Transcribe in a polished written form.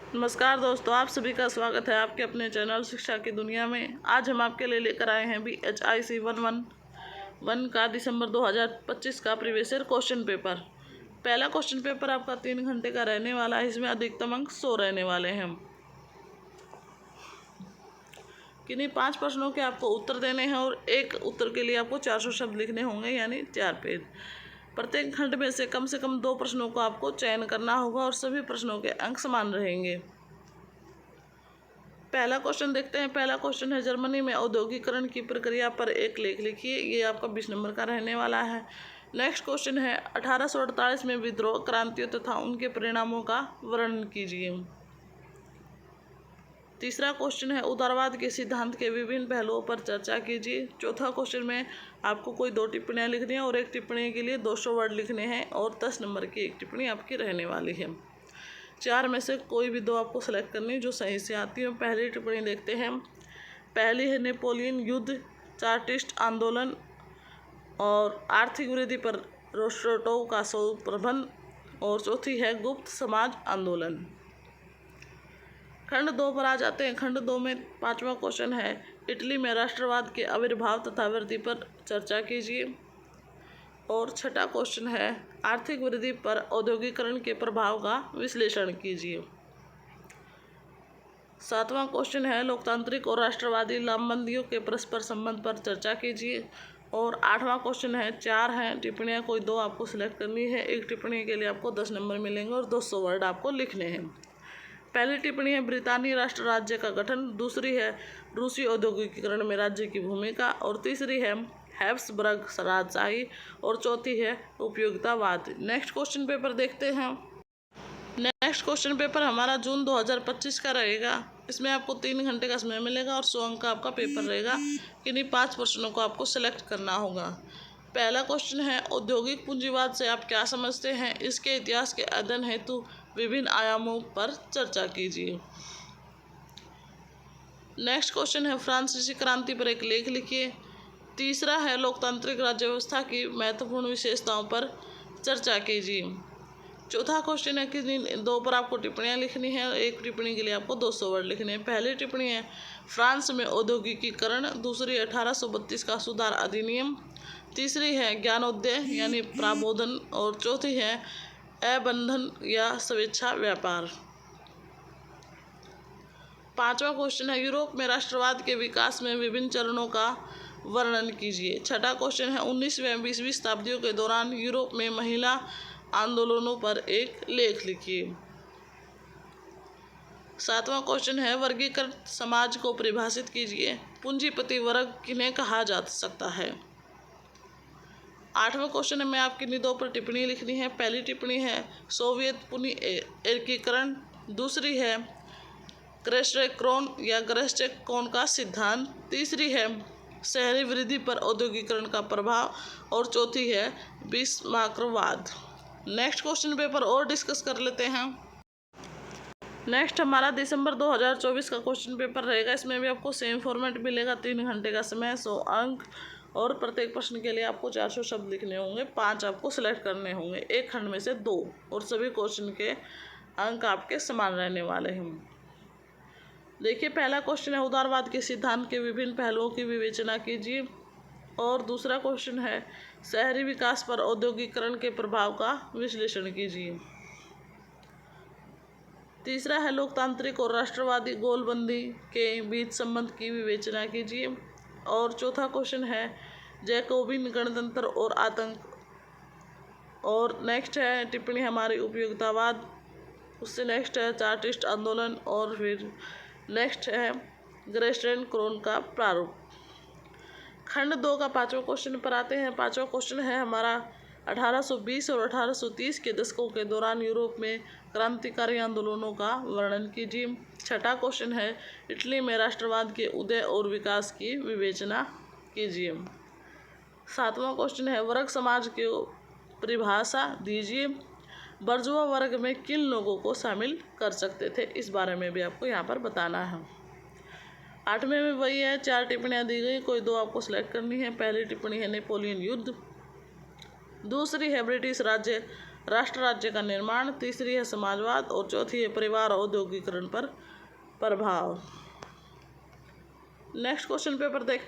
नमस्कार दोस्तों, आप सभी का स्वागत है आपके अपने चैनल शिक्षा की दुनिया में। आज हम आपके लिए लेकर आए हैं BHIC 111 का दिसंबर 2025 का प्रीवियस ईयर क्वेश्चन पेपर। पहला क्वेश्चन पेपर आपका 3 घंटे का रहने वाला है। इसमें अधिकतम अंक 100 रहने वाले हैं। किन्हीं 5 प्रश्नों के आपको उत्तर देने हैं और एक उत्तर के लिए आपको 400 शब्द लिखने होंगे, यानी 4 पेज। प्रत्येक खंड में से कम 2 प्रश्नों को आपको चयन करना होगा और सभी प्रश्नों के अंक समान रहेंगे। पहला क्वेश्चन देखते हैं। पहला क्वेश्चन है, जर्मनी में औद्योगिकरण की प्रक्रिया पर एक लेख लिखिए। ये आपका 20 नंबर का रहने वाला है। नेक्स्ट क्वेश्चन है, 1848 में विद्रोह क्रांतियों तथा उनके परिणामों का वर्णन कीजिए। तीसरा क्वेश्चन है, उदारवाद के सिद्धांत के विभिन्न पहलुओं पर चर्चा कीजिए। चौथा क्वेश्चन में आपको कोई 2 टिप्पणियाँ लिखनी है और एक टिप्पणी के लिए 200 वर्ड लिखने हैं और 10 नंबर की एक टिप्पणी आपकी रहने वाली है। 4 में से कोई भी 2 आपको सेलेक्ट करनी है जो सही से आती है। पहली टिप्पणी देखते हैं। पहली है, नेपोलियन युद्ध, चार्टिस्ट आंदोलन और आर्थिक वृद्धि पर रोस्ट्रोटोव का शोध प्रबंध। और चौथी है, गुप्त समाज आंदोलन। खंड 2 पर आ जाते हैं। खंड 2 में 5वां क्वेश्चन है, इटली में राष्ट्रवाद के आविर्भाव तथा वृद्धि पर चर्चा कीजिए। और 6वां क्वेश्चन है, आर्थिक वृद्धि पर औद्योगिकरण के प्रभाव का विश्लेषण कीजिए। 7वां क्वेश्चन है, लोकतांत्रिक और राष्ट्रवादी लामबंदियों के परस्पर संबंध पर चर्चा कीजिए। और 8वां क्वेश्चन है, 4 हैं टिप्पणियाँ, कोई 2 आपको सिलेक्ट करनी है। एक टिप्पणी के लिए आपको 10 नंबर मिलेंगे और 200 वर्ड आपको लिखने हैं। पहली टिप्पणी है, ब्रितानी राष्ट्र राज्य का गठन। दूसरी है, रूसी औद्योगिकीकरण में राज्य की भूमिका। और तीसरी है, हैब्सबर्ग राजशाही। और चौथी है, उपयोगितावाद। नेक्स्ट क्वेश्चन पेपर देखते हैं। नेक्स्ट क्वेश्चन पेपर हमारा जून 2025 का रहेगा। इसमें आपको 3 घंटे का समय मिलेगा और 100 अंक का आपका पेपर रहेगा। किन्हीं 5 प्रश्नों को आपको सेलेक्ट करना होगा। पहला क्वेश्चन है, औद्योगिक पूंजीवाद से आप क्या समझते हैं? इसके इतिहास के अध्ययन हेतु विभिन्न आयामों पर चर्चा कीजिए। नेक्स्ट क्वेश्चन है, फ्रांसीसी क्रांति पर एक लेख लिखिए। तीसरा है, लोकतांत्रिक राज्य व्यवस्था की महत्वपूर्ण विशेषताओं पर चर्चा कीजिए। चौथा क्वेश्चन है कि 2 पर आपको टिप्पणियाँ लिखनी है। एक टिप्पणी के लिए आपको 200 वर्ड लिखने हैं। पहली टिप्पणी है, फ्रांस में औद्योगिकीकरण। दूसरी है, 1832 का सुधार अधिनियम। तीसरी है, ज्ञानोदय यानी प्रबोधन। और चौथी है, अबंधन या स्वेच्छा व्यापार। 5वां क्वेश्चन है, यूरोप में राष्ट्रवाद के विकास में विभिन्न चरणों का वर्णन कीजिए। 6वां क्वेश्चन है, 19वीं व 20वीं शताब्दियों के दौरान यूरोप में महिला आंदोलनों पर एक लेख लिखिए। 7वां क्वेश्चन है, वर्गीकृत समाज को परिभाषित कीजिए। पूंजीपति वर्ग किन्हें कहा जा सकता है? 8वां क्वेश्चन में आपकी 2 पर टिप्पणी लिखनी है। पहली टिप्पणी है, सोवियत पुनर्एकीकरण। दूसरी है, ग्रेस्टेक्रोन या ग्रेस्टेकोन का सिद्धांत। तीसरी है, शहरी वृद्धि पर औद्योगिकरण का प्रभाव। और चौथी है, बिस्मार्कवाद। नेक्स्ट क्वेश्चन पेपर और डिस्कस कर लेते हैं। नेक्स्ट हमारा दिसंबर 2024 का क्वेश्चन पेपर रहेगा। इसमें भी आपको सेम फॉर्मेट मिलेगा। 3 घंटे का समय, 100 अंक और प्रत्येक प्रश्न के लिए आपको 400 शब्द लिखने होंगे। 5 आपको सिलेक्ट करने होंगे, एक खंड में से 2। और सभी क्वेश्चन के अंक आपके समान रहने वाले हैं। देखिए, पहला क्वेश्चन है, उदारवाद के सिद्धांत के विभिन्न पहलुओं की विवेचना कीजिए। और दूसरा क्वेश्चन है, शहरी विकास पर औद्योगिकरण के प्रभाव का विश्लेषण कीजिए। तीसरा है, लोकतांत्रिक और राष्ट्रवादी गोलबंदी के बीच संबंध की विवेचना कीजिए। और चौथा क्वेश्चन है, जैकोबिन गणतंत्र और आतंक। और नेक्स्ट है टिप्पणी हमारी उपयोगितावाद। उससे नेक्स्ट है, चार्टिस्ट आंदोलन। और फिर नेक्स्ट है, ग्रेस्टेक्रोन का प्रारूप। खंड 2 का 5वां क्वेश्चन पर आते हैं। 5वां क्वेश्चन है हमारा, 1820 और 1830 के दशकों के दौरान यूरोप में क्रांतिकारी आंदोलनों का वर्णन कीजिए। 6वां क्वेश्चन है, इटली में राष्ट्रवाद के उदय और विकास की विवेचना कीजिए। 7वां क्वेश्चन है, वर्ग समाज की परिभाषा दीजिए। बर्जुआ वर्ग में किन लोगों को शामिल कर सकते थे, इस बारे में भी आपको यहाँ पर बताना है। 8वें में वही है, 4 टिप्पणियाँ दी गई, कोई 2 आपको सिलेक्ट करनी है। पहली टिप्पणी है, नेपोलियन युद्ध। दूसरी है, ब्रिटिश राज्य राष्ट्र राज्य का निर्माण, तीसरी है समाजवाद और चौथी है परिवार औद्योगिकरण पर प्रभाव। नेक्स्ट क्वेश्चन पेपर देखते